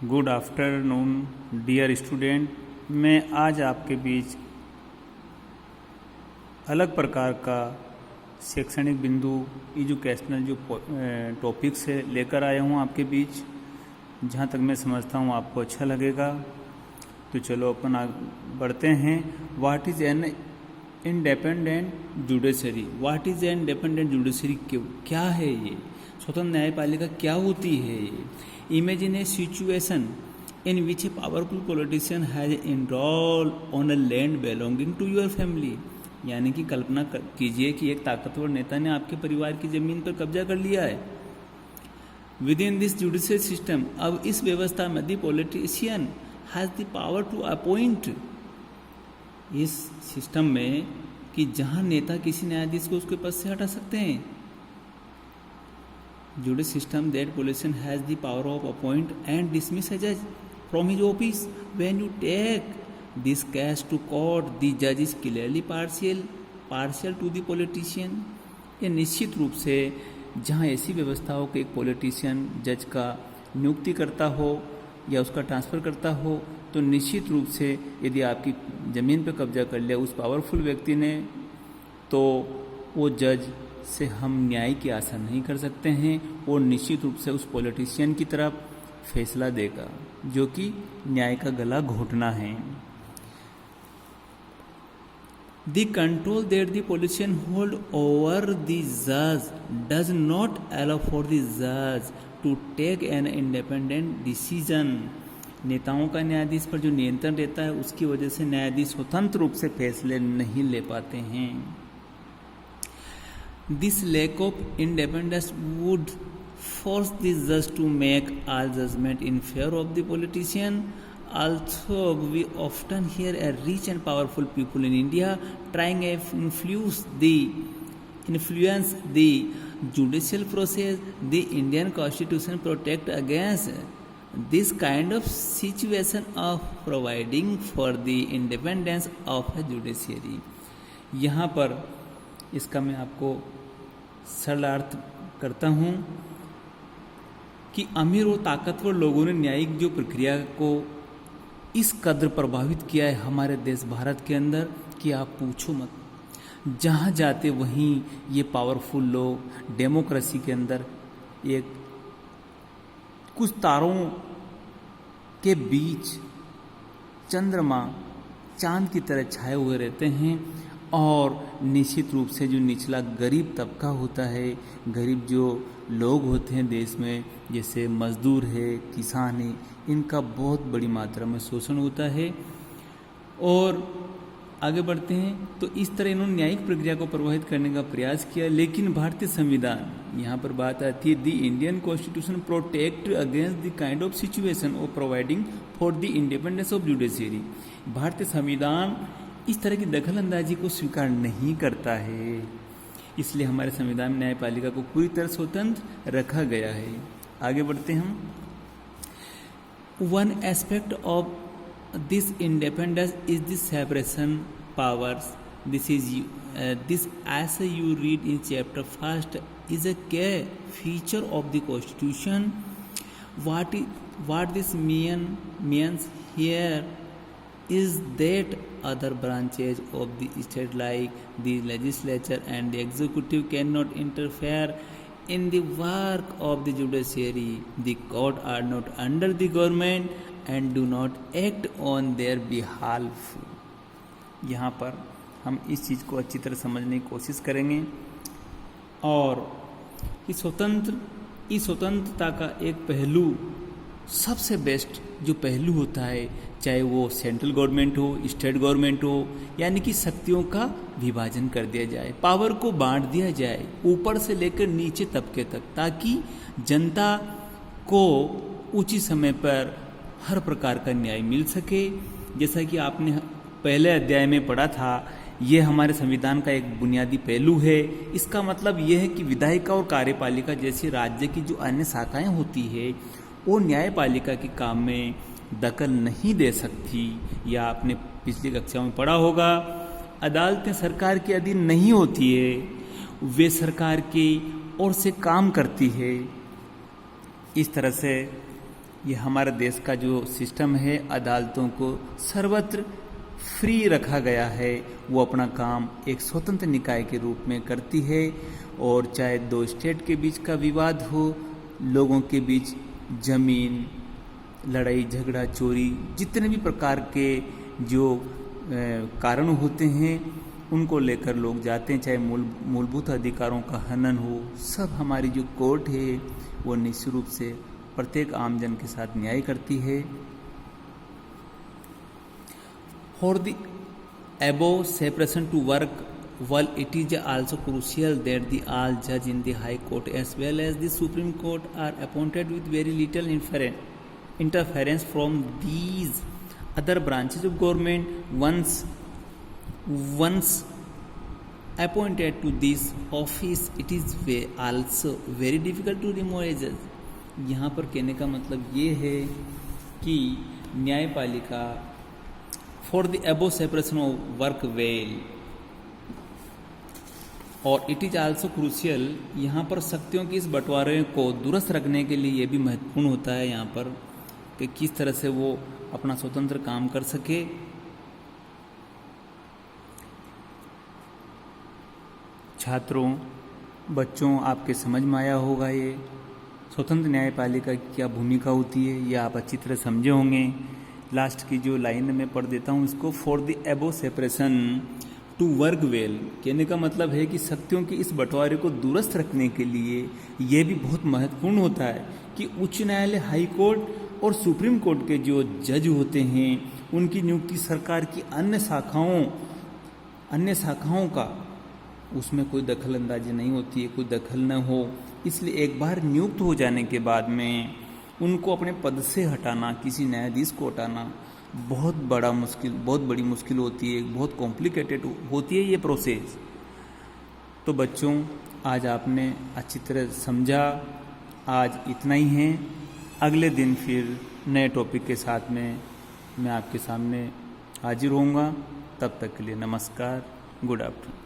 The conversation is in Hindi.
Good afternoon dear student. मैं आज आपके बीच अलग प्रकार का शैक्षणिक बिंदु एजुकेशनल जो टॉपिक्स है लेकर आया हूँ आपके बीच। जहाँ तक मैं समझता हूँ आपको अच्छा लगेगा, तो चलो अपन बढ़ते हैं। What is an independent judiciary? What is an independent judiciary? क्या है ये स्वतंत्र न्यायपालिका? क्या होती है ये? Imagine a situation in which a powerful politician has enrol on a land belonging to your family. यानी कि कल्पना कीजिए कि एक ताकतवर नेता ने आपके परिवार की जमीन पर कब्जा कर लिया है। Within this judicial system, अब इस व्यवस्था में the politician has the power to appoint, इस सिस्टम में कि जहां नेता किसी न्यायाधीश को उसके पद से हटा सकते हैं। Judice system that politician has the power of appoint and dismiss a judge from his office. When you take this case to court, the judge is clearly partial to the politician. ये निश्चित रूप से जहाँ ऐसी व्यवस्था हो कि एक पॉलिटिशियन जज का नियुक्ति करता हो या उसका ट्रांसफ़र करता हो, तो निश्चित रूप से यदि आपकी ज़मीन पर कब्जा कर लिया उस पावरफुल व्यक्ति ने, तो वो जज से हम न्याय की आशा नहीं कर सकते हैं। और निश्चित रूप से उस पॉलिटिशियन की तरफ फैसला देगा जो कि न्याय का गला घोटना है। The control that the politician hold over the जज does not allow for the जज to take an independent decision. नेताओं का न्यायाधीश पर जो नियंत्रण रहता है उसकी वजह से न्यायाधीश स्वतंत्र रूप से फैसले नहीं ले पाते हैं। This lack of independence would force the judge to make all judgment in favor of the politician. Although we often hear a rich and powerful people in India trying to influence the judicial process, the Indian Constitution protect against this kind of situation of providing for the independence of a judiciary. यहाँ पर इसका मैं आपको सरल अर्थ करता हूँ कि अमीर और ताकतवर लोगों ने न्यायिक जो प्रक्रिया को इस कदर प्रभावित किया है हमारे देश भारत के अंदर कि आप पूछो मत। जहाँ जाते वहीं ये पावरफुल लोग डेमोक्रेसी के अंदर एक कुछ तारों के बीच चंद्रमा चांद की तरह छाए हुए रहते हैं। और निश्चित रूप से जो निचला गरीब तबका होता है, गरीब जो लोग होते हैं देश में, जैसे मजदूर है, किसान है, इनका बहुत बड़ी मात्रा में शोषण होता है। और आगे बढ़ते हैं तो इस तरह इन्होंने न्यायिक प्रक्रिया को प्रभावित करने का प्रयास किया। लेकिन भारतीय संविधान, यहाँ पर बात आती है, the Indian constitution protect against the kind of situation of providing for the independence of judiciary. भारतीय संविधान इस तरह की दखल अंदाजी को स्वीकार नहीं करता है, इसलिए हमारे संविधान में न्यायपालिका को पूरी तरह स्वतंत्र रखा गया है। आगे बढ़ते हम। One aspect of this independence is the separation powers. This as you read in chapter first is a key feature of the constitution. What this means here is that other branches of the state like the legislature and the executive cannot interfere in the work of the judiciary. The court are not under the government and do not act on their behalf. यहाँ पर हम इस चीज़ को अच्छी तरह समझने की कोशिश करेंगे। और इस स्वतंत्रता का एक पहलू, सबसे बेस्ट जो पहलू होता है, चाहे वो सेंट्रल गवर्नमेंट हो, स्टेट गवर्नमेंट हो, यानी कि शक्तियों का विभाजन कर दिया जाए, पावर को बांट दिया जाए ऊपर से लेकर नीचे तबके तक, ताकि जनता को उचित समय पर हर प्रकार का न्याय मिल सके। जैसा कि आपने पहले अध्याय में पढ़ा था, ये हमारे संविधान का एक बुनियादी पहलू है। इसका मतलब यह है कि विधायिका और कार्यपालिका जैसी राज्य की जो अन्य शाखाएं होती है वो न्यायपालिका के काम में दखल नहीं दे सकती। या आपने पिछली कक्षाओं में पढ़ा होगा, अदालतें सरकार के अधीन नहीं होती है, वे सरकार की ओर से काम करती है। इस तरह से ये हमारे देश का जो सिस्टम है, अदालतों को सर्वत्र फ्री रखा गया है। वो अपना काम एक स्वतंत्र निकाय के रूप में करती है, और चाहे दो स्टेट के बीच का विवाद हो, लोगों के बीच जमीन, लड़ाई झगड़ा, चोरी, जितने भी प्रकार के जो कारण होते हैं उनको लेकर लोग जाते हैं, चाहे मूलभूत अधिकारों का हनन हो, सब हमारी जो कोर्ट है वो निश्चित रूप से प्रत्येक आमजन के साथ न्याय करती है। For the above separation to work, while it is also crucial that the all judge in the High Court as well as the Supreme Court are appointed with very little interference from these other branches of government. Once appointed to this office, it is also very difficult to remove a judge. यहाँ पर कहने का मतलब ये है कि न्यायपालिका for the above separation of work well, और इट इज आल्सो क्रूशियल, यहाँ पर शक्तियों की इस बंटवारे को दुरुस्त रखने के लिए ये भी महत्वपूर्ण होता है यहाँ पर कि किस तरह से वो अपना स्वतंत्र काम कर सके। छात्रों, बच्चों, आपके समझ में आया होगा ये स्वतंत्र न्यायपालिका की क्या भूमिका होती है, ये आप अच्छी तरह समझे होंगे। लास्ट की जो लाइन में पढ़ देता हूँ इसको, for the above separation to work well, कहने का मतलब है कि शक्तियों के इस बंटवारे को दुरुस्त रखने के लिए ये भी बहुत महत्वपूर्ण होता है कि उच्च न्यायालय, हाई कोर्ट और सुप्रीम कोर्ट के जो जज होते हैं उनकी नियुक्ति सरकार की अन्य शाखाओं का उसमें कोई दखल अंदाजी नहीं होती है, कोई दखल न हो। इसलिए एक बार नियुक्त हो जाने के बाद में उनको अपने पद से हटाना, किसी न्यायाधीश को हटाना बहुत बड़ी मुश्किल होती है, बहुत कॉम्प्लिकेटेड होती है ये प्रोसेस। तो बच्चों, आज आपने अच्छी तरह समझा, आज इतना ही है। अगले दिन फिर नए टॉपिक के साथ में मैं आपके सामने हाजिर होऊंगा। तब तक के लिए नमस्कार, गुड आफ्टरनून।